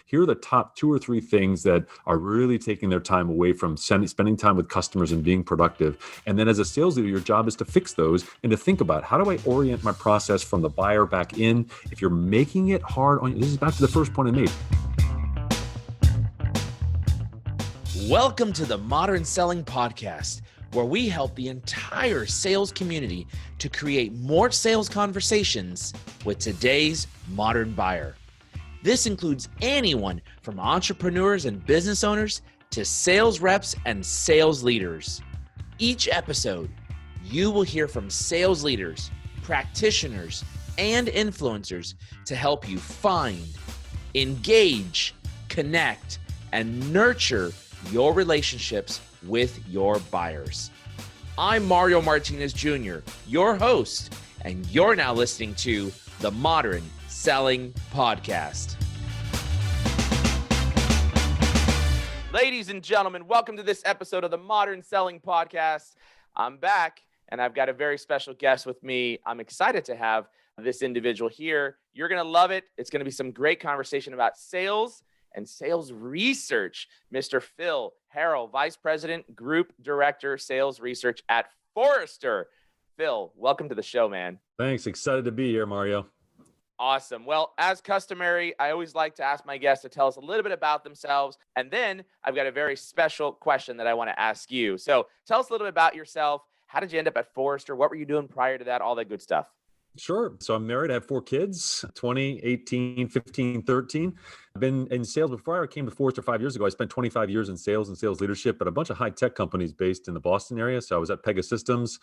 here are the top 2 or 3 things that are really taking their time away from spending time with customers and being productive. And then as a sales leader, your job is to fix those and to think about, how do I orient my process from the buyer back in? If you're making it hard on you, this is back to the first point I made. Welcome to the Modern Selling Podcast, where we help the entire sales community to create more sales conversations with today's modern buyer. This includes anyone from entrepreneurs and business owners to sales reps and sales leaders. Each episode, you will hear from sales leaders, practitioners, and influencers to help you find, engage, connect, and nurture your relationships with your buyers. I'm Mario Martinez Jr., your host, and you're now listening to the Modern Selling Podcast. Ladies and gentlemen, welcome to this episode of the Modern Selling Podcast. I'm back, and I've got a very special guest with me. I'm excited to have this individual here. You're going to love it. It's going to be some great conversation about sales and sales research. Mr. Phil Harrell, Vice President, Group Director, Sales Research at Forrester. Phil, welcome to the show, man. Thanks. Excited to be here, Mario. Awesome. Well, as customary, I always like to ask my guests to tell us a little bit about themselves. And then I've got a very special question that I want to ask you. So tell us a little bit about yourself. How did you end up at Forrester? What were you doing prior to that? All that good stuff. Sure. So I'm married. I have 4 kids, 20, 18, 15, 13. I've been in sales before I came to Forrester 5 years ago. I spent 25 years in sales and sales leadership at a bunch of high tech companies based in the Boston area. So I was at Pegasystems,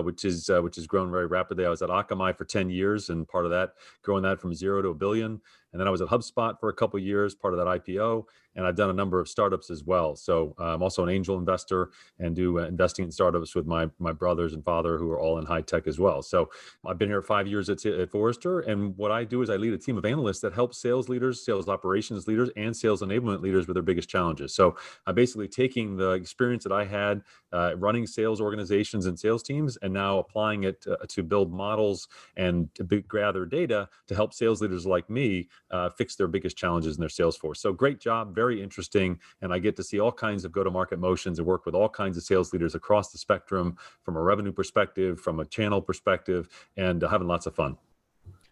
which has grown very rapidly. I was at Akamai for 10 years and part of that, growing that from 0 to $1 billion. And then I was at HubSpot for a couple of years, part of that IPO. And I've done a number of startups as well. So I'm also an angel investor and do investing in startups with my brothers and father, who are all in high tech as well. So I've been here 5 years at Forrester. And what I do is I lead a team of analysts that help sales leaders, sales operations leaders, and sales enablement leaders with their biggest challenges. So I'm basically taking the experience that I had running sales organizations and sales teams and now applying it to build models and to gather data to help sales leaders like me fix their biggest challenges in their sales force. So great job, very interesting. And I get to see all kinds of go-to-market motions and work with all kinds of sales leaders across the spectrum from a revenue perspective, from a channel perspective, and having lots of fun.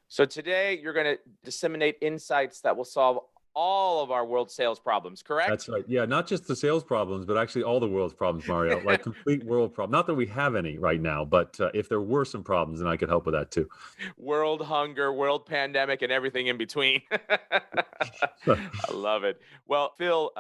So today you're going to disseminate insights that will solve all of our world sales problems, correct? That's right. Yeah, not just the sales problems, but actually all the world's problems, Mario, like complete world problem. Not that we have any right now, but if there were some problems, then I could help with that too. World hunger, world pandemic, and everything in between. I love it. Well, Phil,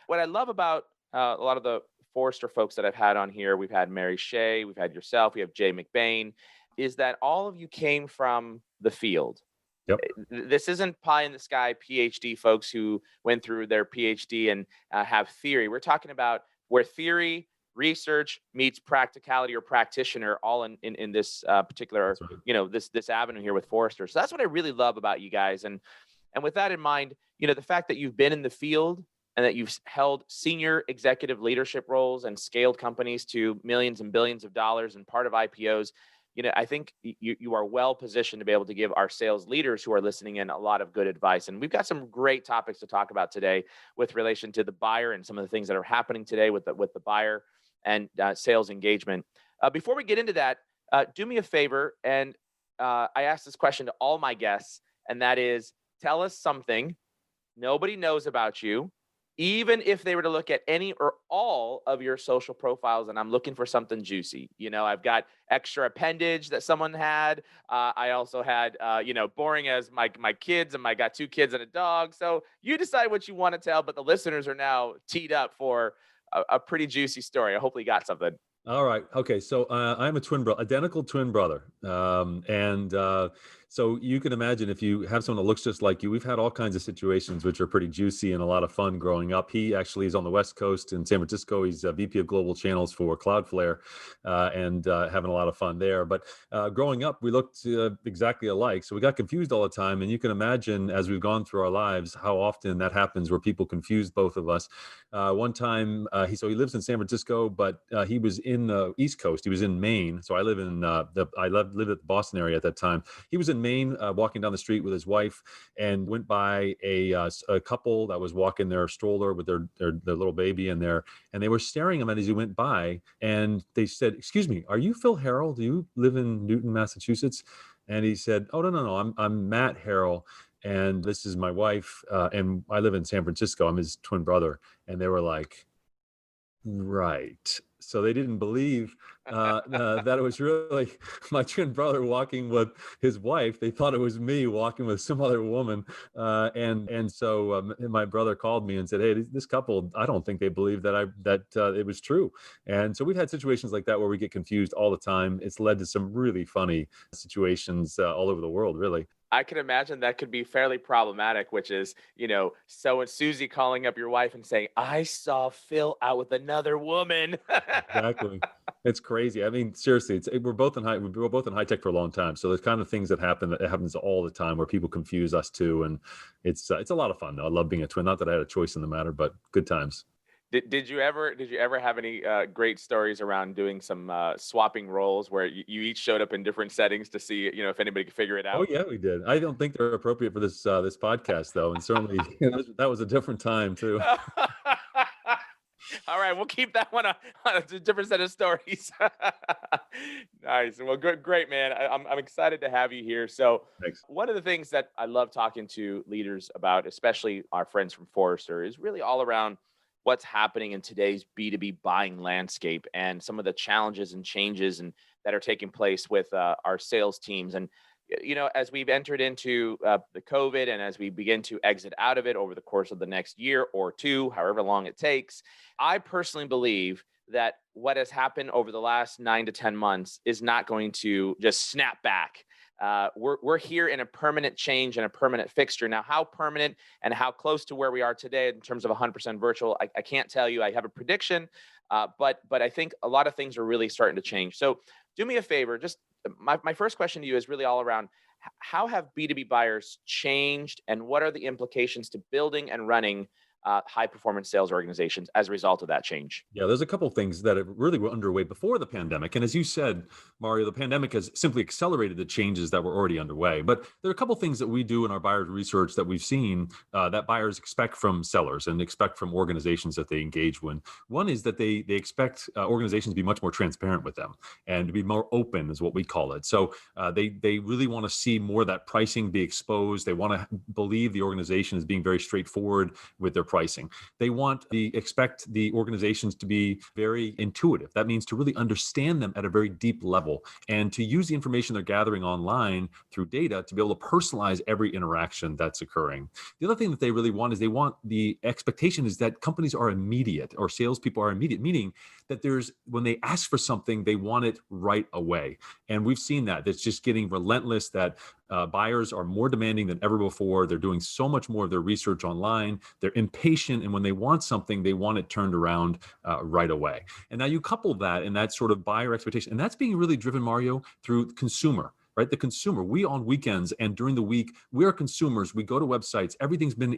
what I love about a lot of the Forrester folks that I've had on here, we've had Mary Shea, we've had yourself, we have Jay McBain, is that all of you came from the field. Yep. This isn't pie in the sky PhD folks who went through their PhD and have theory. We're talking about where theory, research meets practicality or practitioner, all in this particular, right. This avenue here with Forrester. So that's what I really love about you guys. And with that in mind, the fact that you've been in the field and that you've held senior executive leadership roles and scaled companies to millions and billions of dollars and part of IPOs. I think you are well positioned to be able to give our sales leaders who are listening in a lot of good advice. And we've got some great topics to talk about today with relation to the buyer and some of the things that are happening today with the buyer and sales engagement. Before we get into that, do me a favor. And I ask this question to all my guests, and that is, tell us something nobody knows about you, even if they were to look at any or all of your social profiles, and I'm looking for something juicy. I've got extra appendage that someone had. I also had, boring as my kids, and I got 2 kids and a dog. So you decide what you want to tell, but the listeners are now teed up for a pretty juicy story. I hopefully got something. All right. Okay. So I'm a identical twin brother. So you can imagine if you have someone that looks just like you, we've had all kinds of situations which are pretty juicy and a lot of fun growing up. He actually is on the West Coast in San Francisco. He's a VP of Global Channels for Cloudflare and having a lot of fun there. But growing up, we looked exactly alike. So we got confused all the time. And you can imagine as we've gone through our lives, how often that happens where people confuse both of us. One time, he lives in San Francisco, but he was in the East Coast. He was in Maine. So I live in lived at the Boston area at that time. He was in in Maine, walking down the street with his wife, and went by a couple that was walking their stroller with their little baby in there, and they were staring at him as he went by, and they said, "Excuse me, are you Phil Harrell? Do you live in Newton, Massachusetts?" And he said, "Oh, no, I'm Matt Harrell, and this is my wife, and I live in San Francisco. I'm his twin brother." And they were like, "Right." So they didn't believe that it was really my twin brother walking with his wife. They thought it was me walking with some other woman. And so my brother called me and said, "Hey, this couple, I don't think they believe that it was true." And so we've had situations like that where we get confused all the time. It's led to some really funny situations all over the world, really. I can imagine that could be fairly problematic, which is, so and Susie calling up your wife and saying, "I saw Phil out with another woman." Exactly. It's crazy. I mean, seriously, we were both in high tech for a long time. So there's kind of things that happen that happens all the time where people confuse us too. And it's a lot of fun though. I love being a twin. Not that I had a choice in the matter, but good times. Did you ever have any great stories around doing some swapping roles where you each showed up in different settings to see if anybody could figure it Oh out? yeah, we did. I don't think they're appropriate for this podcast though. And certainly that was a different time too. All right, we'll keep that one on a different set of stories. Nice. Well, good, great, man. I'm excited to have you here. So, Thanks. one of the things that I love talking to leaders about, especially our friends from Forrester, is really all around what's happening in today's B2B buying landscape and some of the challenges and changes and that are taking place with our sales teams. And as we've entered into the COVID and as we begin to exit out of it over the course of the next year or two, however long it takes, I personally believe that what has happened over the last 9 to 10 months is not going to just snap back. We're here in a permanent change and a permanent fixture. Now, how permanent and how close to where we are today in terms of 100% virtual, I can't tell you. I have a prediction, but I think a lot of things are really starting to change. So do me a favor. Just my first question to you is really all around how have B2B buyers changed and what are the implications to building and running high performance sales organizations as a result of that change? Yeah, there's a couple of things that really were underway before the pandemic. And as you said, Mario, the pandemic has simply accelerated the changes that were already underway. But there are a couple of things that we do in our buyers research that we've seen that buyers expect from sellers and expect from organizations that they engage with. One is that they expect organizations to be much more transparent with them and to be more open, is what we call it. So they really want to see more of that pricing be exposed. They want to believe the organization is being very straightforward with their pricing. They expect the organizations to be very intuitive. That means to really understand them at a very deep level and to use the information they're gathering online through data to be able to personalize every interaction that's occurring. The other thing that they really want is the expectation is that companies are immediate or salespeople are immediate, meaning that when they ask for something, they want it right away. And we've seen that. It's just getting relentless, that buyers are more demanding than ever before. They're doing so much more of their research online. They're impatient. And when they want something, they want it turned around right away. And now you couple that and that sort of buyer expectation. And that's being really driven, Mario, through consumer. Right, the consumer. We on weekends and during the week, we are consumers. We go to websites. Everything's been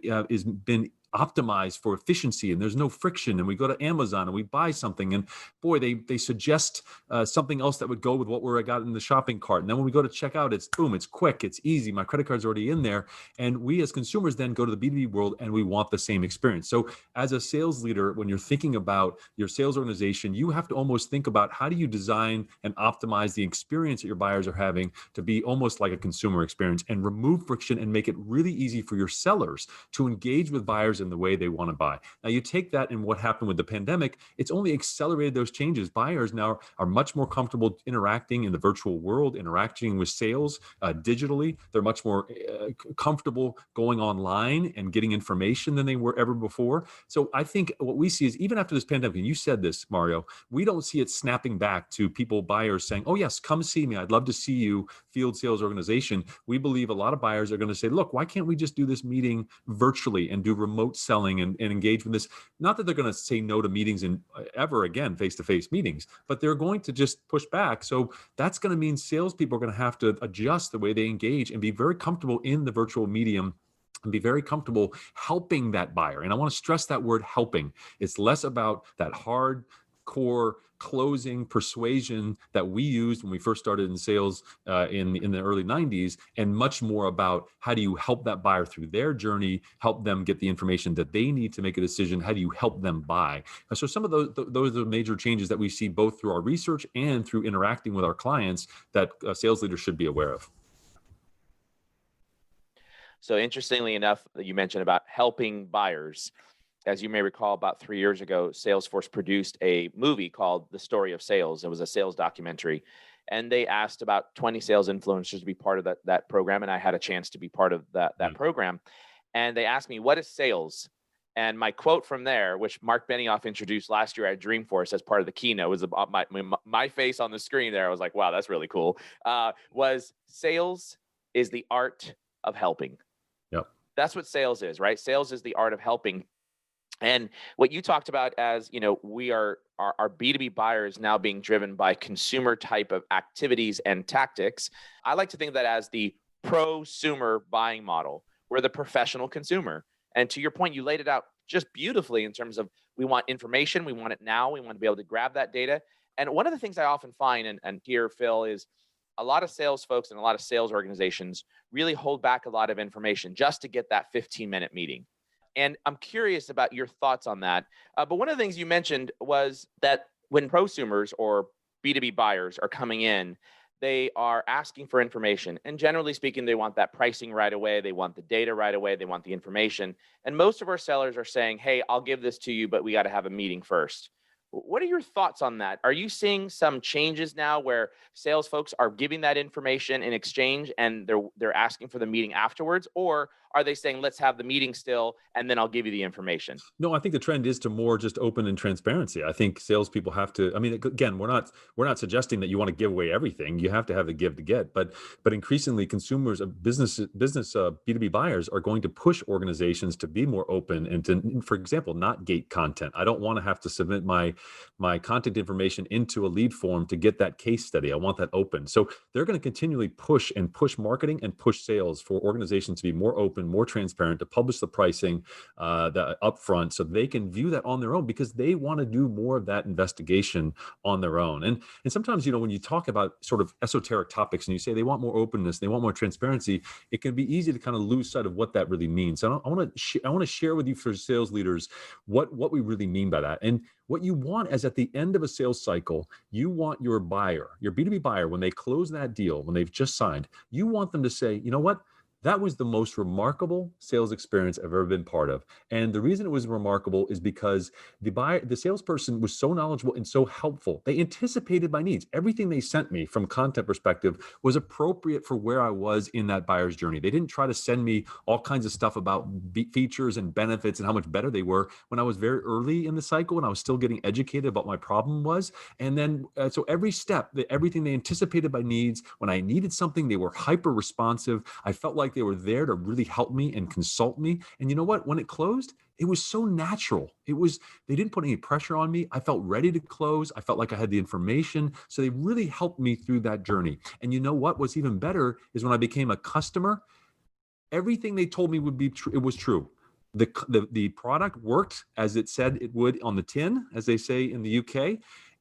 optimized for efficiency, and there's no friction. And we go to Amazon and we buy something, and boy, they suggest something else that would go with what we got in the shopping cart. And then when we go to check out, it's boom, it's quick, it's easy. My credit card's already in there, and we as consumers then go to the B2B world and we want the same experience. So as a sales leader, when you're thinking about your sales organization, you have to almost think about how do you design and optimize the experience that your buyers are having to be almost like a consumer experience and remove friction and make it really easy for your sellers to engage with buyers in the way they want to buy. Now you take that and what happened with the pandemic, it's only accelerated those changes. Buyers now are much more comfortable interacting in the virtual world, interacting with sales digitally. They're much more comfortable going online and getting information than they were ever before. So I think what we see is even after this pandemic, and you said this, Mario, we don't see it snapping back to buyers saying, "Oh yes, come see me. I'd love to see you, field sales organization." We believe a lot of buyers are going to say, "Look, why can't we just do this meeting virtually and do remote selling and engage with this?" Not that they're going to say no to meetings and ever again face-to-face meetings, but they're going to just push back. So that's going to mean salespeople are going to have to adjust the way they engage and be very comfortable in the virtual medium and be very comfortable helping that buyer. And I want to stress that word helping. It's less about that hard core closing persuasion that we used when we first started in sales in the early 90s, and much more about how do you help that buyer through their journey, help them get the information that they need to make a decision, how do you help them buy. So some of those are major changes that we see both through our research and through interacting with our clients that sales leaders should be aware of. So interestingly enough, you mentioned about helping buyers. As you may recall, about 3 years ago, Salesforce produced a movie called The Story of Sales. It was a sales documentary. And they asked about 20 sales influencers to be part of that program. And I had a chance to be part of that program. And they asked me, what is sales? And my quote from there, which Mark Benioff introduced last year at Dreamforce as part of the keynote, was about my face on the screen there. I was like, wow, that's really cool. Was sales is the art of helping. Yep. That's what sales is, right? Sales is the art of helping. And what you talked about as, we are our B2B buyers now being driven by consumer type of activities and tactics. I like to think of that as the prosumer buying model. We're the professional consumer. And to your point, you laid it out just beautifully in terms of we want information, we want it now, we want to be able to grab that data. And one of the things I often find, and here, Phil, is a lot of sales folks and a lot of sales organizations really hold back a lot of information just to get that 15-minute meeting. And I'm curious about your thoughts on that. But one of the things you mentioned was that when prosumers or B2B buyers are coming in, they are asking for information. And generally speaking, they want that pricing right away. They want the data right away. They want the information. And most of our sellers are saying, hey, I'll give this to you, but we got to have a meeting first. What are your thoughts on that? Are you seeing some changes now where sales folks are giving that information in exchange and they're asking for the meeting afterwards? Or are they saying, let's have the meeting still, and then I'll give you the information? No, I think the trend is to more just open and transparency. I think salespeople have to. I mean, again, we're not suggesting that you want to give away everything. You have to have the give to get. But increasingly, consumers of business B2B buyers are going to push organizations to be more open and to, for example, not gate content. I don't want to have to submit my contact information into a lead form to get that case study. I want that open. So they're going to continually push marketing and push sales for organizations to be more open, more transparent, to publish the pricing the upfront so they can view that on their own because they want to do more of that investigation on their own. And sometimes, when you talk about sort of esoteric topics and you say they want more openness, they want more transparency, it can be easy to kind of lose sight of what that really means. So I want to share with you for sales leaders what we really mean by that. And what you want is at the end of a sales cycle, you want your buyer, your B2B buyer, when they close that deal, when they've just signed, you want them to say, you know what? That was the most remarkable sales experience I've ever been part of. And the reason it was remarkable is because the salesperson was so knowledgeable and so helpful. They anticipated my needs. Everything they sent me from content perspective was appropriate for where I was in that buyer's journey. They didn't try to send me all kinds of stuff about features and benefits and how much better they were when I was very early in the cycle and I was still getting educated about what my problem was. And then, so every step, everything they anticipated my needs, when I needed something, they were hyper responsive. I felt like they were there to really help me and consult me. And you know what? When it closed, it was so natural. They didn't put any pressure on me. I felt ready to close. I felt like I had the information. So they really helped me through that journey. And you know what? What's even better is when I became a customer, everything they told me would be true. It was true. The product worked as it said it would on the tin, as they say in the UK.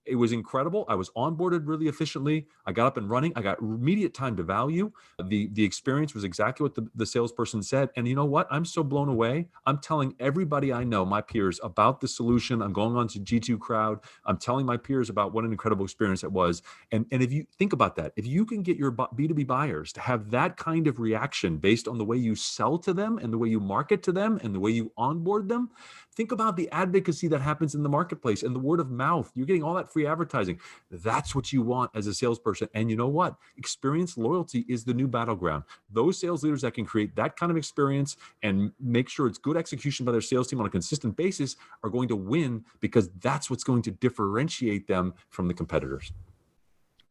It was incredible. I was onboarded really efficiently. I got up and running. I got immediate time to value. The experience was exactly what the salesperson said. And you know what? I'm so blown away. I'm telling everybody I know, my peers, about the solution. I'm going on to G2 Crowd. I'm telling my peers about what an incredible experience it was. And if you think about that, if you can get your B2B buyers to have that kind of reaction based on the way you sell to them and the way you market to them and the way you onboard them, think about the advocacy that happens in the marketplace and the word of mouth. You're getting all that free advertising. That's what you want as a salesperson. And you know what? Experience loyalty is the new battleground. Those sales leaders that can create that kind of experience and make sure it's good execution by their sales team on a consistent basis are going to win because that's what's going to differentiate them from the competitors.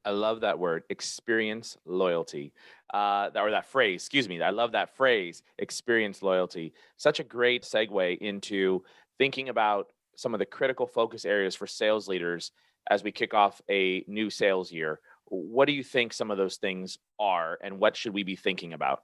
I love that word, experience loyalty, that phrase, excuse me. I love that phrase, experience loyalty. Such a great segue into thinking about some of the critical focus areas for sales leaders as we kick off a new sales year. What do you think some of those things are, and what should we be thinking about?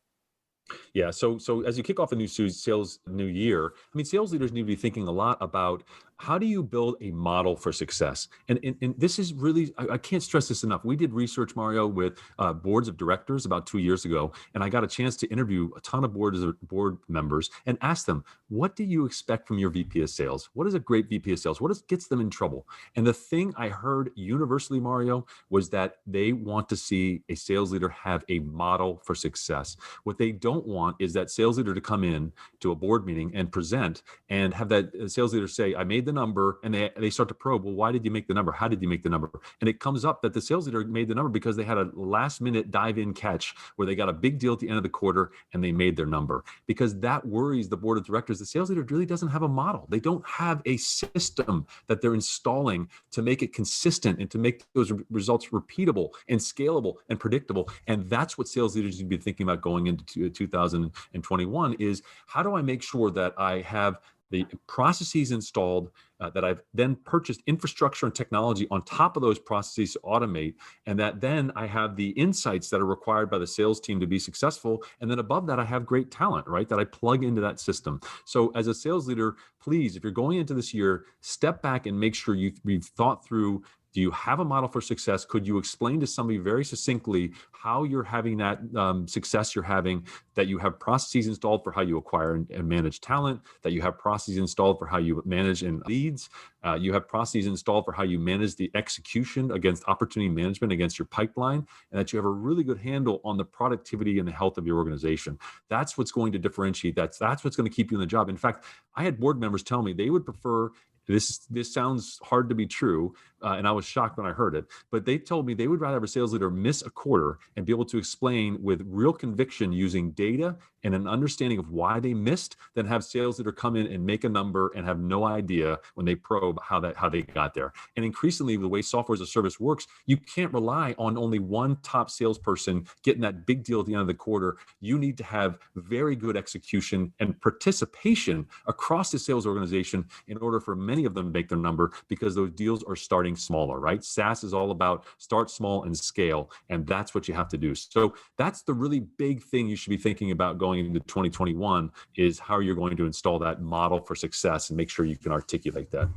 Yeah. So as you kick off a new year, I mean, sales leaders need to be thinking a lot about how do you build a model for success? And this is really, I can't stress this enough. We did research, Mario, with boards of directors about 2 years ago, and I got a chance to interview a ton of board members and ask them, what do you expect from your VP of sales? What is a great VP of sales? Gets them in trouble? And the thing I heard universally, Mario, was that they want to see a sales leader have a model for success. What they don't want is that sales leader to come in to a board meeting and present and have that sales leader say, I made the number, and they start to probe, well, why did you make the number? How did you make the number? And it comes up that the sales leader made the number because they had a last minute dive in catch where they got a big deal at the end of the quarter and they made their number. Because that worries the board of directors. The sales leader really doesn't have a model. They don't have a system that they're installing to make it consistent and to make those results repeatable and scalable and predictable. And that's what sales leaders need to be thinking about going into 2021 is, how do I make sure that I have the processes installed, that I've then purchased infrastructure and technology on top of those processes to automate, and that then I have the insights that are required by the sales team to be successful. And then above that, I have great talent, right? That I plug into that system. So as a sales leader, please, if you're going into this year, step back and make sure you've thought through, do you have a model for success? Could you explain to somebody very succinctly how you're having that success you're having, that you have processes installed for how you acquire and manage talent, that you have processes installed for how you manage and leads, you have processes installed for how you manage the execution against opportunity management against your pipeline, and that you have a really good handle on the productivity and the health of your organization. That's what's going to differentiate. That's what's going to keep you in the job. In fact, I had board members tell me they would prefer, this sounds hard to be true, and I was shocked when I heard it, but they told me they would rather have a sales leader miss a quarter and be able to explain with real conviction using data and an understanding of why they missed than have sales leader come in and make a number and have no idea when they probe how they got there. And increasingly, the way software as a service works, you can't rely on only one top salesperson getting that big deal at the end of the quarter. You need to have very good execution and participation across the sales organization in order for many of them to make their number, because those deals are starting smaller, right? SaaS is all about start small and scale, and that's what you have to do. So that's the really big thing you should be thinking about going into 2021, is how you're going to install that model for success and make sure you can articulate that.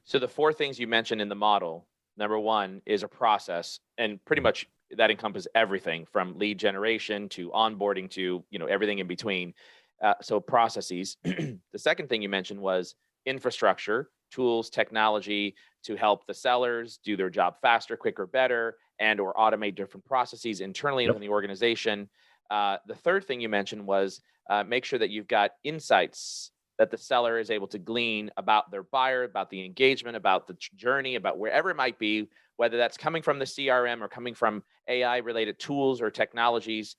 So the four things you mentioned in the model, number one is a process, and pretty much that encompasses everything from lead generation to onboarding to everything in between. So processes. The second thing you mentioned was infrastructure, tools, technology to help the sellers do their job faster, quicker, better, and or automate different processes internally within the organization. The third thing you mentioned was make sure that you've got insights that the seller is able to glean about their buyer, about the engagement, about the journey, about wherever it might be, whether that's coming from the CRM or coming from AI-related tools or technologies.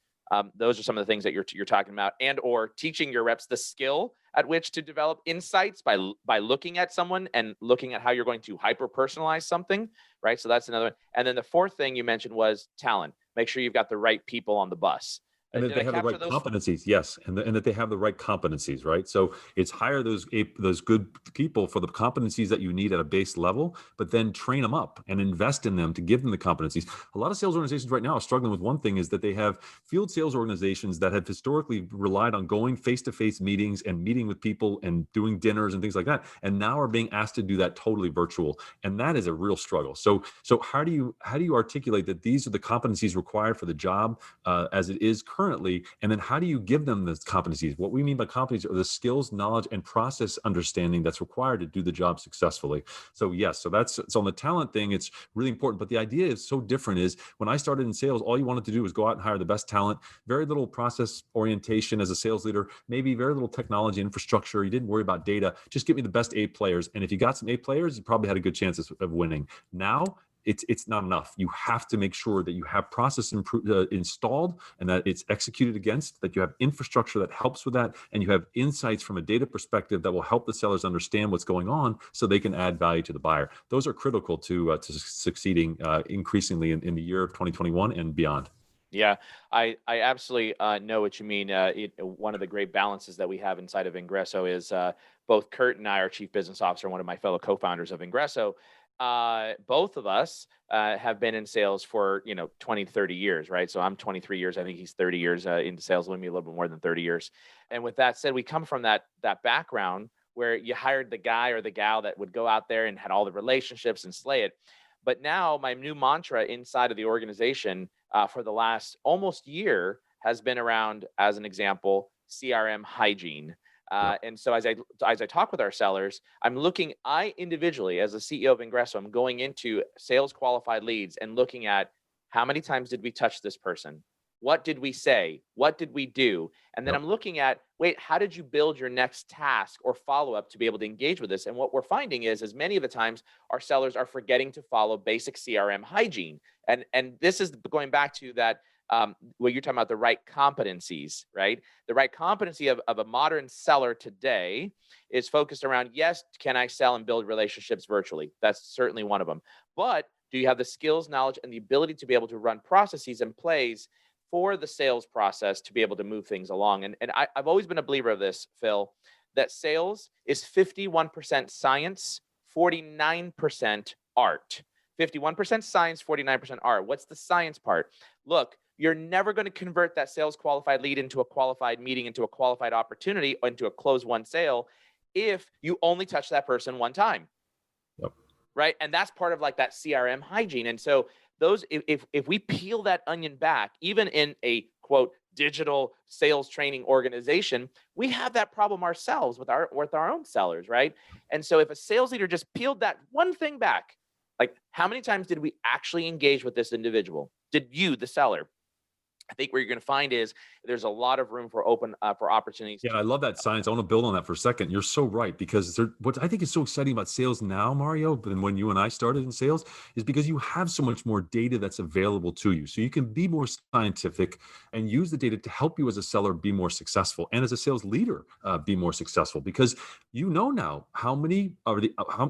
Those are some of the things that you're talking about, and or teaching your reps the skill at which to develop insights by looking at someone and looking at how you're going to hyper personalize something, right? So that's another one. And then the fourth thing you mentioned was talent. Make sure you've got the right people on the bus. And that they have the right competencies, yes, and that they have the right competencies, right? So it's hire those good people for the competencies that you need at a base level, but then train them up and invest in them to give them the competencies. A lot of sales organizations right now are struggling with one thing, is that they have field sales organizations that have historically relied on going face-to-face meetings and meeting with people and doing dinners and things like that, and now are being asked to do that totally virtual, and that is a real struggle. So how do you articulate that these are the competencies required for the job as it is currently, and then how do you give them the competencies? What we mean by competencies are the skills, knowledge, and process understanding that's required to do the job successfully. So yes, so on the talent thing, it's really important. But the idea is so different. Is when I started in sales, all you wanted to do was go out and hire the best talent. Very little process orientation as a sales leader. Maybe very little technology infrastructure. You didn't worry about data. Just give me the best A players. And if you got some A players, you probably had a good chance of winning. Now, it's not enough. You have to make sure that you have process installed and that it's executed against, that you have infrastructure that helps with that, and you have insights from a data perspective that will help the sellers understand what's going on so they can add value to the buyer. Those are critical to succeeding increasingly in the year of 2021 and beyond. Yeah, I absolutely know what you mean. One of the great balances that we have inside of Vengreso is both Kurt and I, our chief business officer, and one of my fellow co-founders of Vengreso, both of us have been in sales for 20 30 years, right? So I'm 23 years, I think he's 30 years into sales, maybe a little bit more than 30 years. And with that said, we come from that background where you hired the guy or the gal that would go out there and had all the relationships and slay it. But now my new mantra inside of the organization for the last almost year has been around, as an example, CRM hygiene. Yep. And so as I talk with our sellers, I individually, as a CEO of Vengreso, I'm going into sales qualified leads and looking at how many times did we touch this person? What did we say? What did we do? And then Yep. I'm looking at, wait, how did you build your next task or follow up to be able to engage with this? And what we're finding is many of the times our sellers are forgetting to follow basic CRM hygiene. And this is going back to that, what you're talking about, the right competencies, right? The right competency of a modern seller today is focused around, yes, can I sell and build relationships virtually? That's certainly one of them. But do you have the skills, knowledge, and the ability to be able to run processes and plays for the sales process to be able to move things along? And I've always been a believer of this, Phil, that sales is 51% science, 49% art. 51% science, 49% art. What's the science part? Look, you're never going to convert that sales qualified lead into a qualified meeting, into a qualified opportunity, or into a close one sale if you only touch that person one time. Yep. Right. And that's part of like that CRM hygiene. And so those, if we peel that onion back, even in a quote digital sales training organization, we have that problem ourselves with our own sellers, right? And so if a sales leader just peeled that one thing back, like how many times did we actually engage with this individual? Did you, the seller? I think what you're going to find is there's a lot of room for for opportunities. Yeah, I love that science. I want to build on that for a second. You're so right, because what I think is so exciting about sales now, Mario, than when you and I started in sales, is because you have so much more data that's available to you. So you can be more scientific and use the data to help you as a seller be more successful, and as a sales leader be more successful, because you know now how many are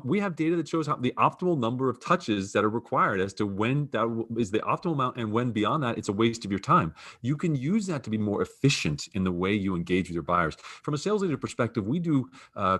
we have data that shows how the optimal number of touches that are required as to when that is the optimal amount, and when beyond that it's a waste of your time. You can use that to be more efficient in the way you engage with your buyers. From a sales leader perspective, we do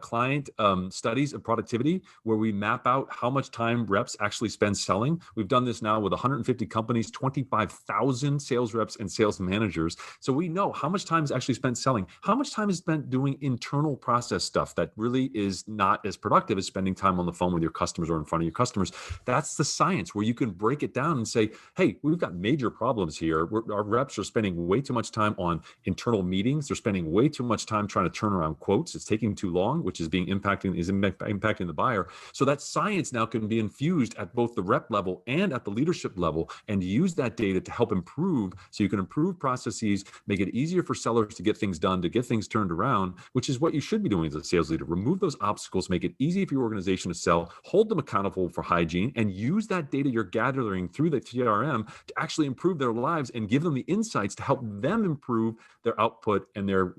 client studies of productivity where we map out how much time reps actually spend selling. We've done this now with 150 companies, 25,000 sales reps and sales managers. So we know how much time is actually spent selling, how much time is spent doing internal process stuff that really is not as productive as spending time on the phone with your customers or in front of your customers. That's the science where you can break it down and say, hey, we've got major problems here. Our reps are spending way too much time on internal meetings. They're spending way too much time trying to turn around quotes. It's taking too long, which is impacting the buyer. So that science now can be infused at both the rep level and at the leadership level, and use that data to help improve. So you can improve processes, make it easier for sellers to get things done, to get things turned around, which is what you should be doing as a sales leader. Remove those obstacles, make it easy for your organization to sell, hold them accountable for hygiene, and use that data you're gathering through the CRM to actually improve their lives and give them the insights to help them improve their output and their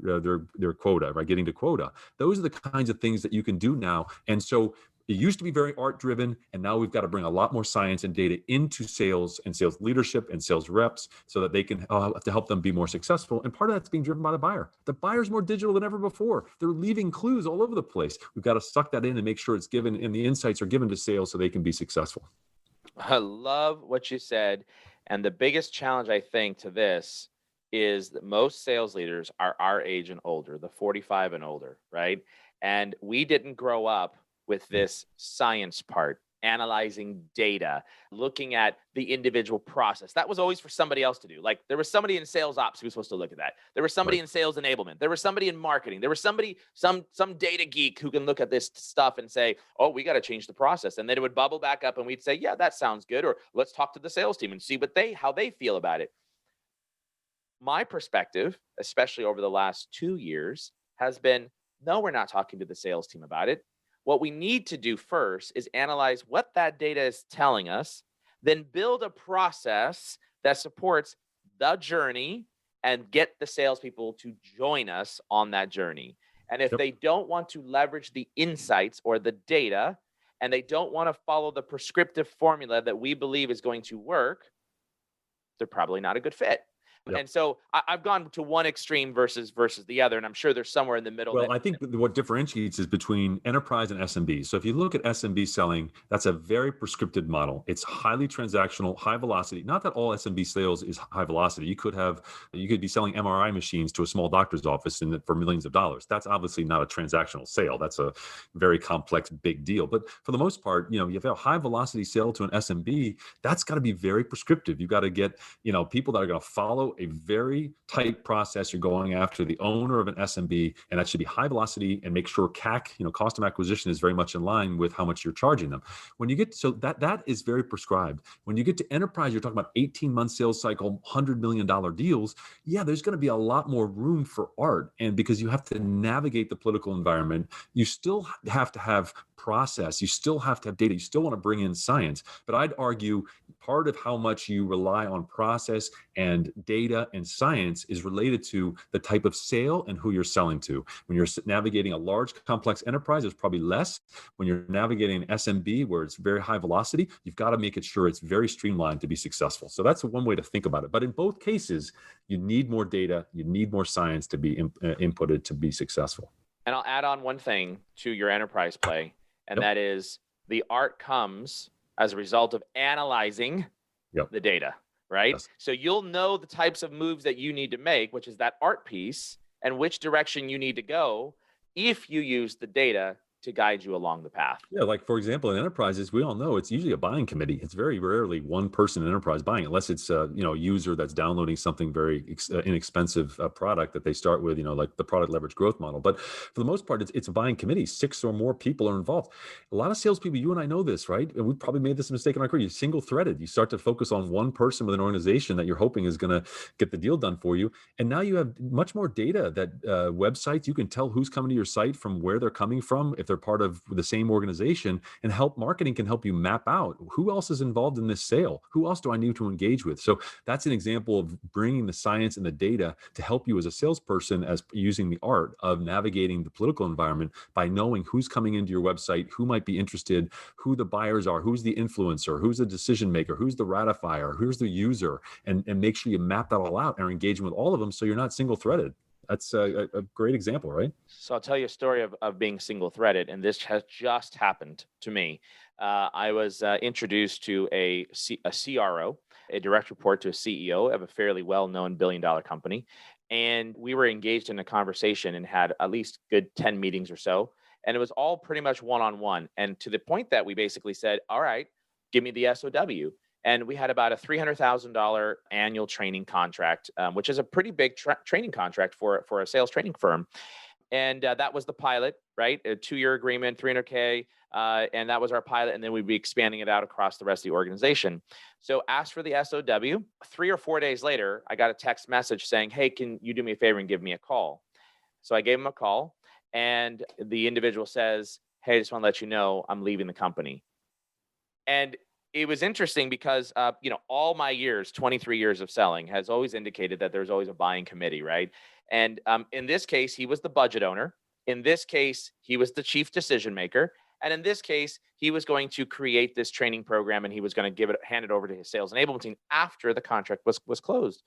quota, right? Getting to quota. Those are the kinds of things that you can do now. And so it used to be very art driven, and now we've got to bring a lot more science and data into sales and sales leadership and sales reps so that they can to help them be more successful. And part of that's being driven by the buyer. The buyer's more digital than ever before. They're leaving clues all over the place. We've got to suck that in and make sure it's given, and the insights are given to sales so they can be successful. I love what you said. And the biggest challenge, I think, to this is that most sales leaders are our age and older, the 45 and older, right? And we didn't grow up with this science part, analyzing data, looking at the individual process. That was always for somebody else to do. Like there was somebody in sales ops who was supposed to look at that. There was somebody in sales enablement. There was somebody in marketing. There was somebody, some data geek who can look at this stuff and say, oh, we got to change the process. And then it would bubble back up and we'd say, yeah, that sounds good. Or let's talk to the sales team and see how they feel about it. My perspective, especially over the last 2 years, has been, no, we're not talking to the sales team about it. What we need to do first is analyze what that data is telling us, then build a process that supports the journey and get the salespeople to join us on that journey. And if they don't want to leverage the insights or the data, and they don't want to follow the prescriptive formula that we believe is going to work, they're probably not a good fit. Yep. And so I've gone to one extreme versus the other, and I'm sure there's somewhere in the middle Well, that I think what differentiates is between enterprise and SMB. So if you look at SMB selling, that's a very prescriptive model. It's highly transactional, high velocity. Not that all SMB sales is high velocity. You could be selling MRI machines to a small doctor's office for millions of dollars. That's obviously not a transactional sale. That's a very complex, big deal. But for the most part, you have a high velocity sale to an SMB. That's got to be very prescriptive. You've got to get, people that are going to follow a very tight process. You're going after the owner of an SMB, and that should be high velocity, and make sure CAC, cost of acquisition, is very much in line with how much you're charging them. When you get that is very prescribed. When you get to enterprise, you're talking about 18-month sales cycle, $100 million deals. Yeah, there's going to be a lot more room for art, and because you have to navigate the political environment, you still have to have process. You still have to have data. You still want to bring in science. But I'd argue part of how much you rely on process and data and science is related to the type of sale and who you're selling to. When you're navigating a large, complex enterprise, there's probably less. When you're navigating an SMB where it's very high velocity, you've got to make it sure it's very streamlined to be successful. So that's one way to think about it. But in both cases, you need more data, you need more science to be inputted to be successful. And I'll add on one thing to your enterprise play, and that is the art comes as a result of analyzing the data, right? Yes. So you'll know the types of moves that you need to make, which is that art piece, and which direction you need to go if you use the data to guide you along the path. Yeah, like for example, in enterprises, we all know it's usually a buying committee. It's very rarely one person in enterprise buying, unless it's a user that's downloading something very inexpensive product that they start with, like the product leverage growth model. But for the most part, it's a buying committee. 6 or more people are involved. A lot of salespeople, you and I know this, right? And we probably made this mistake in our career. You're single-threaded. You start to focus on one person with an organization that you're hoping is going to get the deal done for you. And now you have much more data that websites, you can tell who's coming to your site from where they're coming from, if they're part of the same organization, and marketing can help you map out who else is involved in this sale. Who else do I need to engage with? So that's an example of bringing the science and the data to help you as a salesperson, as using the art of navigating the political environment by knowing who's coming into your website, who might be interested, who the buyers are, who's the influencer, who's the decision maker, who's the ratifier, who's the user, and make sure you map that all out and are engaging with all of them so you're not single-threaded. That's a great example, right? So I'll tell you a story of being single-threaded, and this has just happened to me. I was introduced to a CRO, a direct report to a CEO of a fairly well-known billion-dollar company, and we were engaged in a conversation and had at least good 10 meetings or so, and it was all pretty much one-on-one, and to the point that we basically said, all right, give me the SOW. And we had about a $300,000 annual training contract, which is a pretty big training contract for a sales training firm. And that was the pilot, right? A 2-year agreement, $300K. And that was our pilot. And then we'd be expanding it out across the rest of the organization. So asked for the SOW. 3 or 4 days later, I got a text message saying, hey, can you do me a favor and give me a call? So I gave him a call. And the individual says, hey, I just want to let you know I'm leaving the company. And it was interesting because, all my years, 23 years of selling has always indicated that there's always a buying committee, right? And in this case, he was the budget owner. In this case, he was the chief decision maker. And in this case, he was going to create this training program and he was going to hand it over to his sales enablement team after the contract was closed.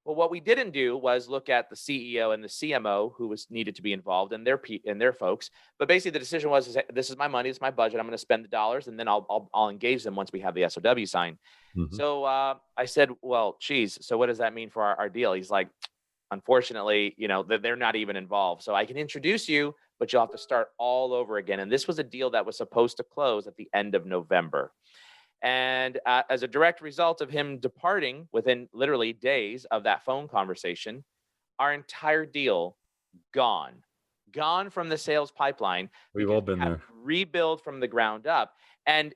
Well, what we didn't do was look at the CEO and the CMO who needed to be involved and their folks. But basically, the decision was, this is my money, it's my budget. I'm going to spend the dollars, and then I'll engage them once we have the SOW signed. Mm-hmm. So I said, well, geez, so what does that mean for our deal? He's like, unfortunately, they're not even involved. So I can introduce you, but you'll have to start all over again. And this was a deal that was supposed to close at the end of November. And as a direct result of him departing within literally days of that phone conversation, our entire deal gone from the sales pipeline. We've all been there. Rebuild from the ground up. And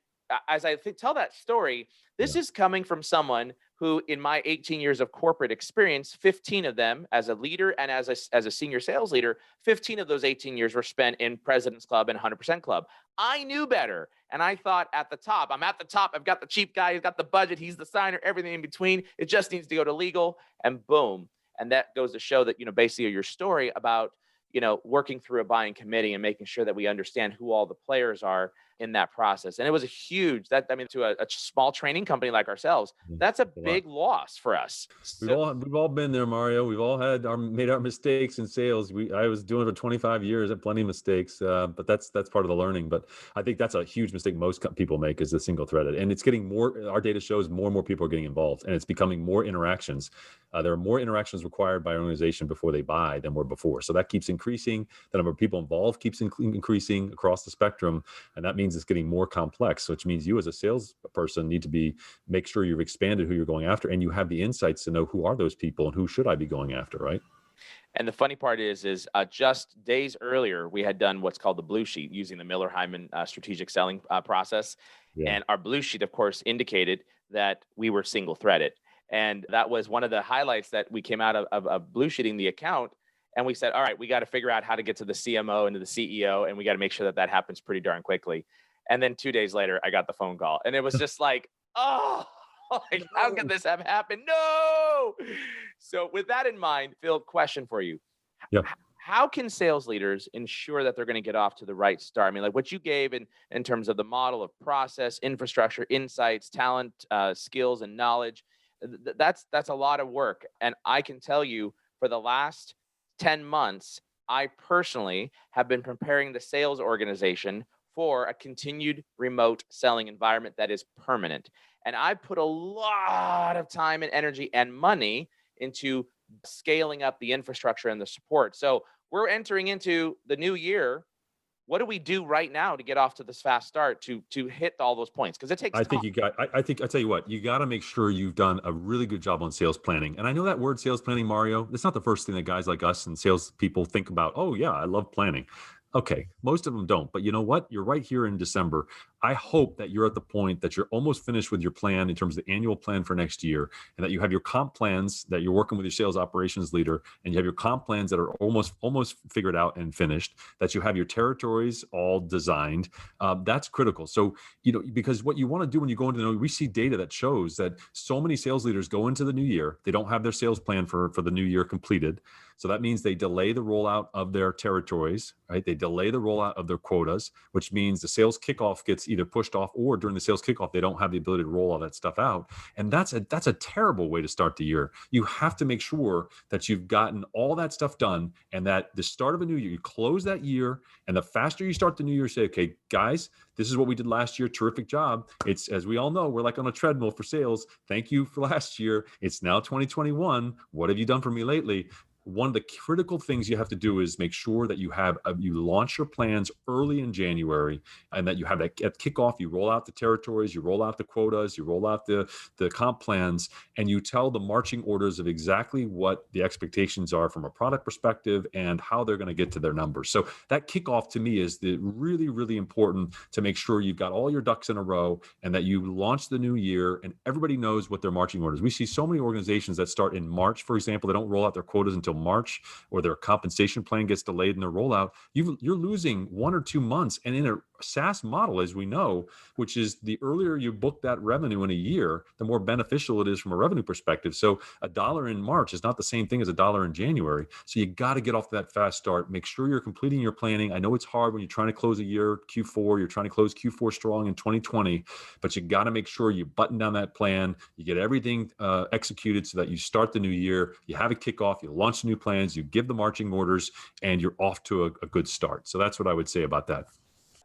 as I tell that story, this is coming from someone who, in my 18 years of corporate experience, 15 of them as a leader and as a senior sales leader, 15 of those 18 years were spent in President's Club and 100% Club. I knew better. And I thought I'm at the top. I've got the cheap guy. He's got the budget. He's the signer, everything in between. It just needs to go to legal, and boom. And that goes to show that, basically your story about, working through a buying committee and making sure that we understand who all the players are in that process. And it was a huge, to a small training company like ourselves, Yeah, that's a a lot. big loss for us. So We've all been there, Mario. We've all made our mistakes in sales. I was doing it for 25 years, and plenty of mistakes, but that's part of the learning. But I think that's a huge mistake most people make, is the single threaded, and it's getting more. Our data shows more and more people are getting involved, and it's becoming more interactions. There are more interactions required by an organization before they buy than were before. So that keeps increasing. The number of people involved keeps increasing across the spectrum, and that means it's getting more complex. Which means you, as a salesperson, need to make sure you've expanded who you're going after, and you have the insights to know who are those people and who should I be going after, right? And the funny part is just days earlier, we had done what's called the blue sheet using the Miller Hyman strategic selling process. Yeah. And our blue sheet, of course, indicated that we were single threaded. And that was one of the highlights that we came out of blue sheeting the account. And we said, all right, we got to figure out how to get to the CMO and to the CEO. And we got to make sure that happens pretty darn quickly. And then 2 days later, I got the phone call. And it was just like, oh, like, how could this have happened? No. So with that in mind, Phil, question for you. Yeah. How can sales leaders ensure that they're going to get off to the right start? I mean, like what you gave in terms of the model of process, infrastructure, insights, talent, skills, and knowledge, that's a lot of work. And I can tell you, for the last 10 months, I personally have been preparing the sales organization for a continued remote selling environment that is permanent. And I put a lot of time and energy and money into scaling up the infrastructure and the support. So we're entering into the new year. What do we do right now to get off to this fast start to hit all those points? Because it takes I time. think I tell you what, you got to make sure you've done a really good job on sales planning. And I know that word sales planning, Mario, it's not the first thing that guys like us and salespeople think about. Oh yeah, I love planning. Okay, most of them don't. But you know what? You're right here in December. I hope that you're at the point that you're almost finished with your plan in terms of the annual plan for next year, and that you have your comp plans, that you're working with your sales operations leader, and you have your comp plans that are almost figured out and finished, that you have your territories all designed. That's critical. So, because what you want to do when you go into we see data that shows that so many sales leaders go into the new year, they don't have their sales plan for the new year completed. So that means they delay the rollout of their territories, right? They delay the rollout of their quotas, which means the sales kickoff gets either pushed off, or during the sales kickoff, they don't have the ability to roll all that stuff out. And that's a terrible way to start the year. You have to make sure that you've gotten all that stuff done, and that the start of a new year, you close that year, and the faster you start the new year, say, okay, guys, this is what we did last year. Terrific job. It's, as we all know, we're like on a treadmill for sales. Thank you for last year. It's now 2021. What have you done for me lately? One of the critical things you have to do is make sure that you launch your plans early in January, and that you have that at kickoff, you roll out the territories, you roll out the quotas, you roll out the comp plans, and you tell the marching orders of exactly what the expectations are from a product perspective and how they're going to get to their numbers. So that kickoff, to me, is the really, really important, to make sure you've got all your ducks in a row, and that you launch the new year and everybody knows what their marching orders. We see so many organizations that start in March, for example, they don't roll out their quotas until March, or their compensation plan gets delayed in their rollout. You're losing 1 or 2 months. And in a SaaS model, as we know, which is the earlier you book that revenue in a year, the more beneficial it is from a revenue perspective. So $1 in March is not the same thing as $1 in January. So you got to get off to that fast start. Make sure you're completing your planning. I know it's hard when you're trying to close a year, Q4, you're trying to close Q4 strong in 2020, but you got to make sure you button down that plan, you get everything executed, so that you start the new year, you have a kickoff, you launch new plans, you give the marching orders, and you're off to a good start. So that's what I would say about that.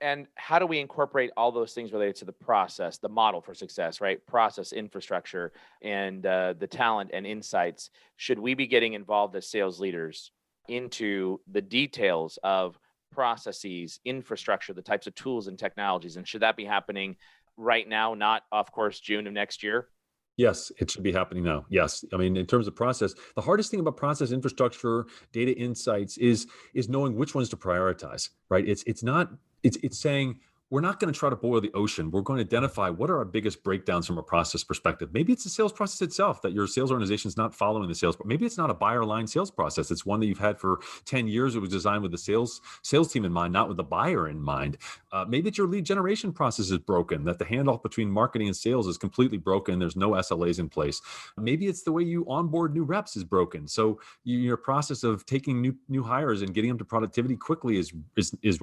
And how do we incorporate all those things related to the process, the model for success, right? Process, infrastructure, and the talent and insights. Should we be getting involved as sales leaders into the details of processes, infrastructure, the types of tools and technologies? And should that be happening right now, not, of course, June of next year? Yes, it should be happening now. Yes. I mean, in terms of process, the hardest thing about process, infrastructure, data insights is knowing which ones to prioritize, right? It's not, it's saying, we're not going to try to boil the ocean. We're going to identify what are our biggest breakdowns from a process perspective. Maybe it's the sales process itself, that your sales organization is not following the sales. Maybe it's not a buyer line sales process. It's one that you've had for 10 years. It was designed with the sales team in mind, not with the buyer in mind. Maybe it's your lead generation process is broken, that the handoff between marketing and sales is completely broken. There's no SLAs in place. Maybe it's the way you onboard new reps is broken. So your process of taking new hires and getting them to productivity quickly is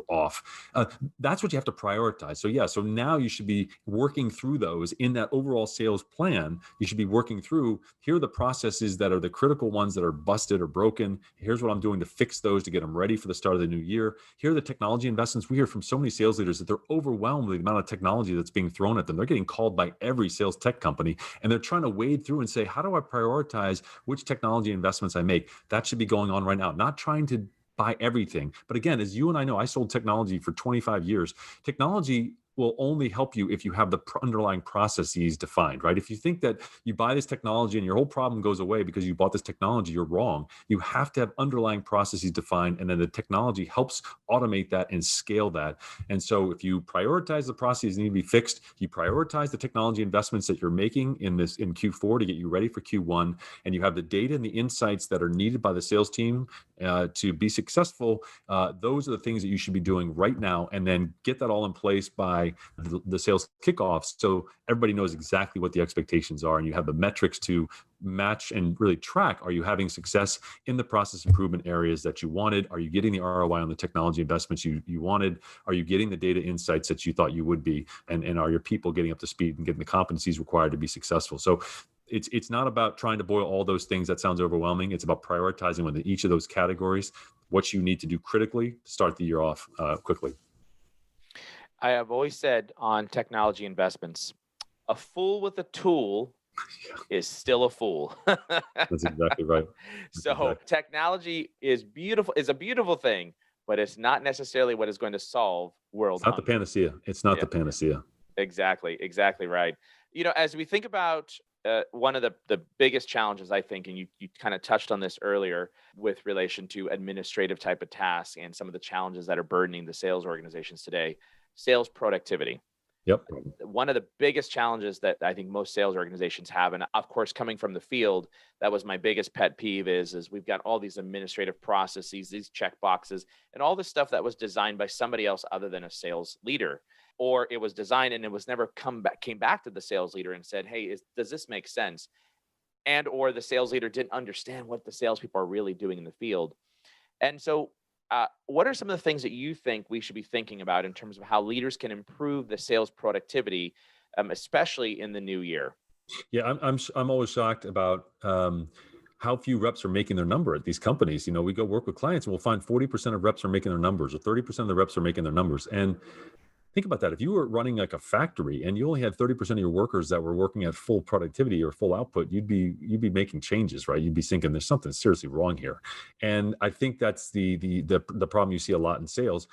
off. That's what you have to prioritize. So now you should be working through those in that overall sales plan. You should be working through, here are the processes that are the critical ones that are busted or broken. Here's what I'm doing to fix those, to get them ready for the start of the new year. Here are the technology investments. We hear from so many sales leaders that they're overwhelmed with the amount of technology that's being thrown at them. They're getting called by every sales tech company, and they're trying to wade through and say, how do I prioritize which technology investments I make? That should be going on right now, not trying to buy everything. But again, as you and I know, I sold technology for 25 years. Technology will only help you if you have the underlying processes defined, right? If you think that you buy this technology and your whole problem goes away because you bought this technology, you're wrong. You have to have underlying processes defined, and then the technology helps automate that and scale that. And so if you prioritize the processes that need to be fixed, you prioritize the technology investments that you're making in Q4 to get you ready for Q1, and you have the data and the insights that are needed by the sales team to be successful, those are the things that you should be doing right now, and then get that all in place by the sales kickoff, so everybody knows exactly what the expectations are, and you have the metrics to match and really track. Are you having success in the process improvement areas that you wanted? Are you getting the ROI on the technology investments you wanted? Are you getting the data insights that you thought you would be? And are your people getting up to speed and getting the competencies required to be successful? So it's not about trying to boil all those things. That sounds overwhelming. It's about prioritizing within each of those categories what you need to do critically to start the year off quickly. I have always said on technology investments, a fool with a tool is still a fool. That's exactly right. Technology is a beautiful thing, but it's not necessarily what is going to solve world It's not hunger. the panacea. It's not the panacea. Exactly right. As we think about one of the biggest challenges, I think, and you kind of touched on this earlier with relation to administrative type of tasks and some of the challenges that are burdening the sales organizations today, sales productivity. Yep. One of the biggest challenges that I think most sales organizations have, and of course, coming from the field, that was my biggest pet peeve is we've got all these administrative processes, these check boxes, and all this stuff that was designed by somebody else other than a sales leader. Or it was designed and it was never came back to the sales leader and said, hey, does this make sense? And or the sales leader didn't understand what the salespeople are really doing in the field. And so what are some of the things that you think we should be thinking about in terms of how leaders can improve the sales productivity, especially in the new year? Yeah, I'm always shocked about how few reps are making their number at these companies. We go work with clients and we'll find 40% of reps are making their numbers, or 30% of the reps are making their numbers. And think about that. If you were running like a factory and you only had 30% of your workers that were working at full productivity or full output, you'd be making changes, right? You'd be thinking there's something seriously wrong here. And I think that's the problem you see a lot in sales.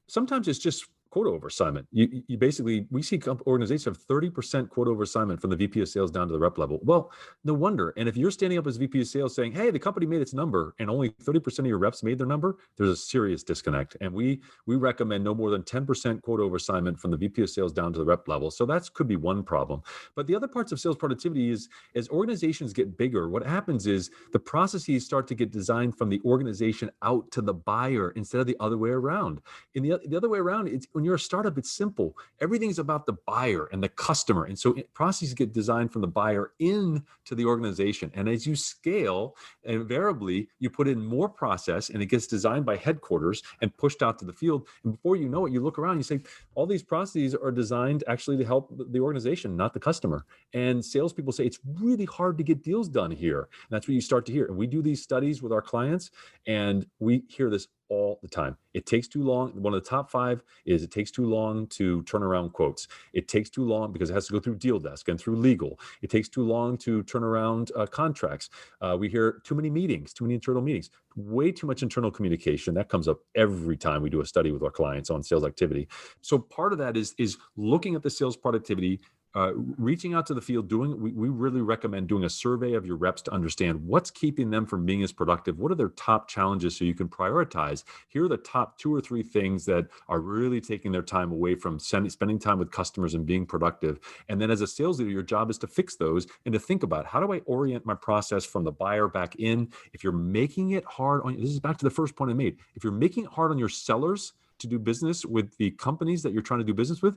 Sometimes it's just quota overassignment. You basically, we see organizations have 30% quota overassignment from the VP of sales down to the rep level. Well, no wonder. And if you're standing up as VP of sales saying, hey, the company made its number and only 30% of your reps made their number, there's a serious disconnect. And we recommend no more than 10% quota overassignment from the VP of sales down to the rep level. So that could be one problem. But the other parts of sales productivity is, as organizations get bigger, what happens is the processes start to get designed from the organization out to the buyer instead of the other way around. In the other way around, it's when you're a startup, it's simple. Everything's about the buyer and the customer. And so processes get designed from the buyer into the organization. And as you scale, invariably, you put in more process and it gets designed by headquarters and pushed out to the field. And before you know it, you look around, you say, all these processes are designed actually to help the organization, not the customer. And salespeople say, it's really hard to get deals done here. And that's what you start to hear. And we do these studies with our clients, and we hear this all the time. It takes too long. One of the top 5 is it takes too long to turn around quotes. It takes too long because it has to go through deal desk and through legal. It takes too long to turn around contracts. We hear too many meetings, too many internal meetings, way too much internal communication. That comes up every time we do a study with our clients on sales activity. So part of that is looking at the sales productivity, Reaching out to the field, we really recommend doing a survey of your reps to understand what's keeping them from being as productive. What are their top challenges so you can prioritize? Here are the top 2 or 3 things that are really taking their time away from spending time with customers and being productive. And then as a sales leader, your job is to fix those and to think about, how do I orient my process from the buyer back in? If you're making it hard on, this is back to the first point I made. If you're making it hard on your sellers to do business with the companies that you're trying to do business with,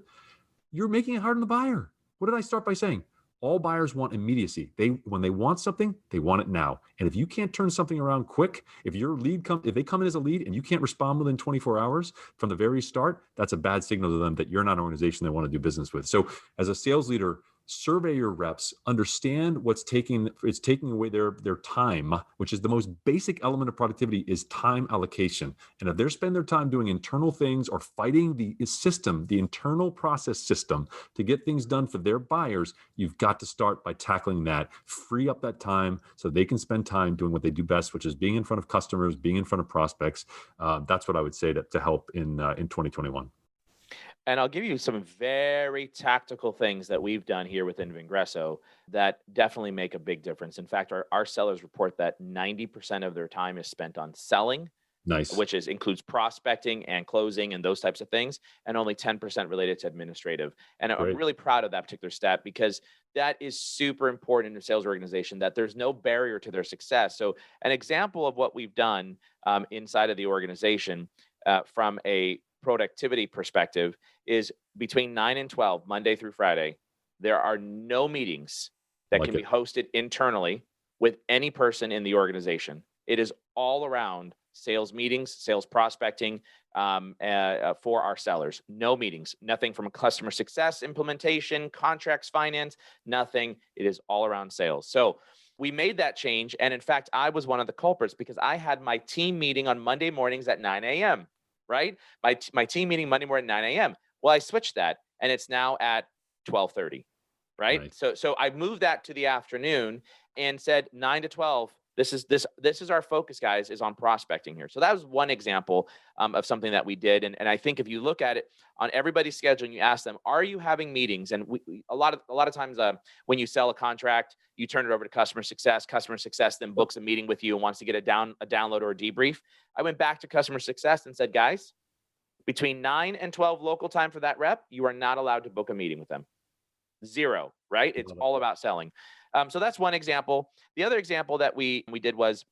you're making it hard on the buyer. What did I start by saying? All buyers want immediacy. When they want something, they want it now. And if you can't turn something around quick, if they come in as a lead and you can't respond within 24 hours from the very start, that's a bad signal to them that you're not an organization they want to do business with. So as a sales leader, survey your reps, understand it's taking away their time, which is the most basic element of productivity, is time allocation. And if they're spending their time doing internal things or fighting the system, the internal process system to get things done for their buyers, you've got to start by tackling that. Free up that time so they can spend time doing what they do best, which is being in front of customers, being in front of prospects. That's what I would say to help in 2021. And I'll give you some very tactical things that we've done here within Vengreso that definitely make a big difference. In fact, our sellers report that 90% of their time is spent on selling, Nice. which includes prospecting and closing and those types of things, and only 10% related to administrative. And I'm Great. really proud of that particular stat, because that is super important in a sales organization, that there's no barrier to their success. So an example of what we've done inside of the organization from a productivity perspective is between 9 and 12, Monday through Friday, there are no meetings that can be hosted internally with any person in the organization. It is all around sales meetings, sales prospecting for our sellers. No meetings, nothing from customer success, implementation, contracts, finance, nothing. It is all around sales. So we made that change. And in fact, I was one of the culprits, because I had my team meeting on Monday mornings at 9 a.m., right? My team meeting Monday morning at 9 a.m. Well, I switched that, and it's now at 12:30, right? Right. So I moved that to the afternoon and said 9 to 12. This is our focus, guys, is on prospecting here. So that was one example of something that we did. And I think if you look at it on everybody's schedule and you ask them, are you having meetings? And a lot of times when you sell a contract, you turn it over to customer success. Customer success then books a meeting with you and wants to get a download or a debrief. I went back to customer success and said, guys, between 9 and 12 local time for that rep, you are not allowed to book a meeting with them. Zero, right? It's all about selling. So that's one example. The other example that we did was,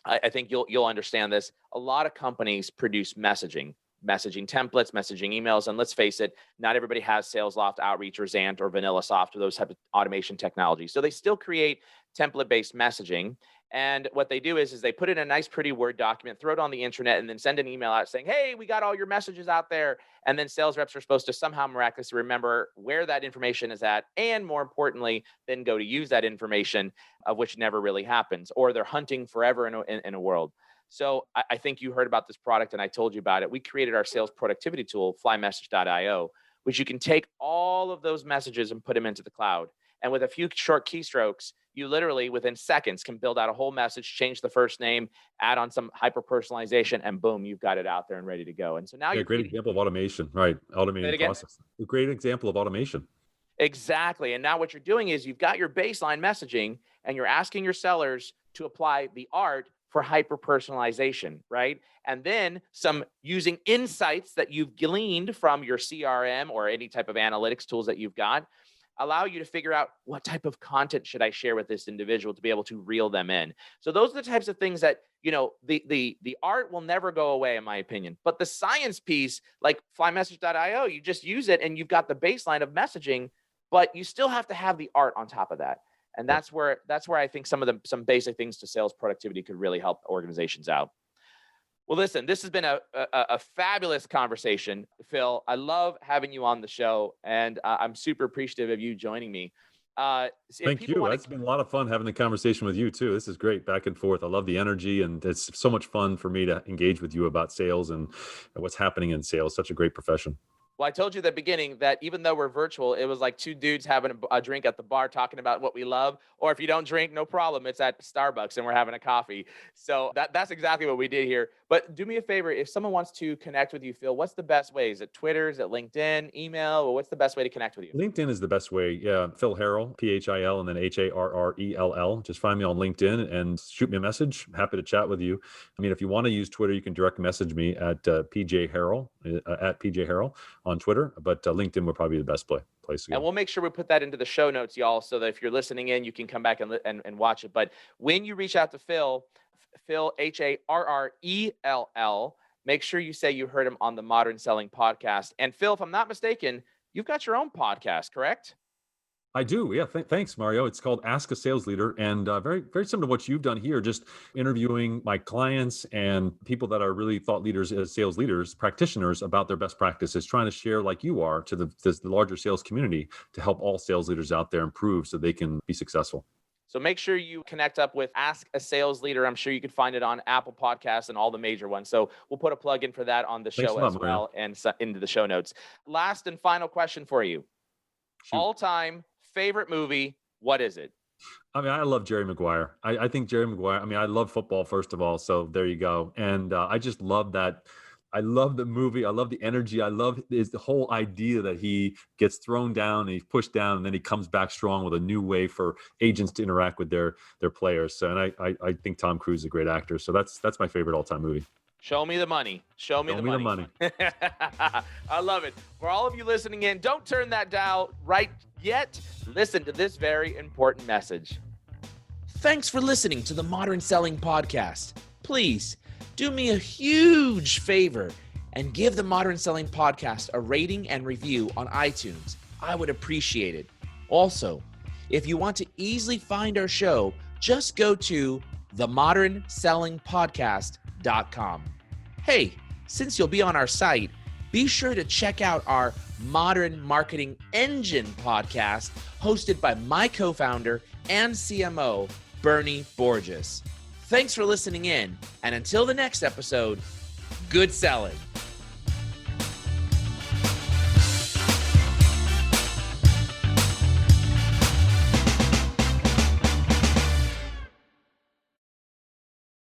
I think you'll understand this. A lot of companies produce messaging templates, messaging emails, and let's face it, not everybody has SalesLoft, Outreach, or Zant, or VanillaSoft, or those type of automation technologies. So they still create template-based messaging. And what they do is they put it in a nice, pretty Word document, throw it on the internet, and then send an email out saying, hey, we got all your messages out there. And then sales reps are supposed to somehow miraculously remember where that information is at. And more importantly, then go to use that information, of which never really happens, or they're hunting forever in a world. So I think you heard about this product and I told you about it. We created our sales productivity tool, FlyMSG.io, which you can take all of those messages and put them into the cloud. And with a few short keystrokes, you literally within seconds can build out a whole message, change the first name, add on some hyper personalization, and boom, you've got it out there and ready to go. And so now Yeah, you're great example of automation, right? Automating again. process. A great example of automation. Exactly. And now what you're doing is you've got your baseline messaging and you're asking your sellers to apply the art for hyper personalization, right? And then some using insights that you've gleaned from your CRM or any type of analytics tools that you've got, allow you to figure out what type of content should I share with this individual to be able to reel them in. So those are the types of things that, the art will never go away, in my opinion. But the science piece, like FlyMessage.io, you just use it and you've got the baseline of messaging, but you still have to have the art on top of that. And that's where I think some basic things to sales productivity could really help organizations out. Well, listen, this has been a fabulous conversation, Phil. I love having you on the show, and I'm super appreciative of you joining me. Thank you. It's been a lot of fun having the conversation with you too. This is great, back and forth. I love the energy, and it's so much fun for me to engage with you about sales and what's happening in sales. Such a great profession. Well, I told you at the beginning that even though we're virtual, it was like two dudes having a drink at the bar talking about what we love. Or if you don't drink, no problem. It's at Starbucks and we're having a coffee. So that's exactly what we did here. But do me a favor. If someone wants to connect with you, Phil, what's the best way? Is it Twitter? Is it LinkedIn? Email? Or what's the best way to connect with you? LinkedIn is the best way. Yeah. Phil Harrell, Phil, and then Harrell. Just find me on LinkedIn and shoot me a message. Happy to chat with you. I mean, if you want to use Twitter, you can direct message me at PJ Harrell, at PJ Harrell on Twitter. But LinkedIn would probably be the best place to go. And we'll make sure we put that into the show notes, y'all, so that if you're listening in, you can come back and watch it. But when you reach out to Phil, Harrell, make sure you say you heard him on the Modern Selling podcast. And Phil, if I'm not mistaken, you've got your own podcast, correct? I do. Yeah. Thanks, Mario. It's called Ask a Sales Leader, and very, very similar to what you've done here, just interviewing my clients and people that are really thought leaders as sales leaders, practitioners, about their best practices, trying to share, like you are, to the larger sales community to help all sales leaders out there improve so they can be successful. So make sure you connect up with Ask a Sales Leader. I'm sure you can find it on Apple Podcasts and all the major ones. So we'll put a plug in for that on the show as well, and into the show notes. Last and final question for you. Shoot. All-time favorite movie, what is it? I mean, I love Jerry Maguire. I think Jerry Maguire, I mean, I love football, first of all. So there you go. And I just love that. I love the movie. I love the energy. I love the whole idea that he gets thrown down and he's pushed down and then he comes back strong with a new way for agents to interact with their players. So, and I think Tom Cruise is a great actor. So that's my favorite all-time movie. Show me the money. Show me the money. I love it. For all of you listening in, don't turn that dial right yet. Listen to this very important message. Thanks for listening to the Modern Selling Podcast. Please do me a huge favor and give the Modern Selling Podcast a rating and review on iTunes. I would appreciate it. Also, if you want to easily find our show, just go to themodernsellingpodcast.com. Hey, since you'll be on our site, be sure to check out our Modern Marketing Engine podcast hosted by my co-founder and CMO, Bernie Borges. Thanks for listening in, and until the next episode, good selling.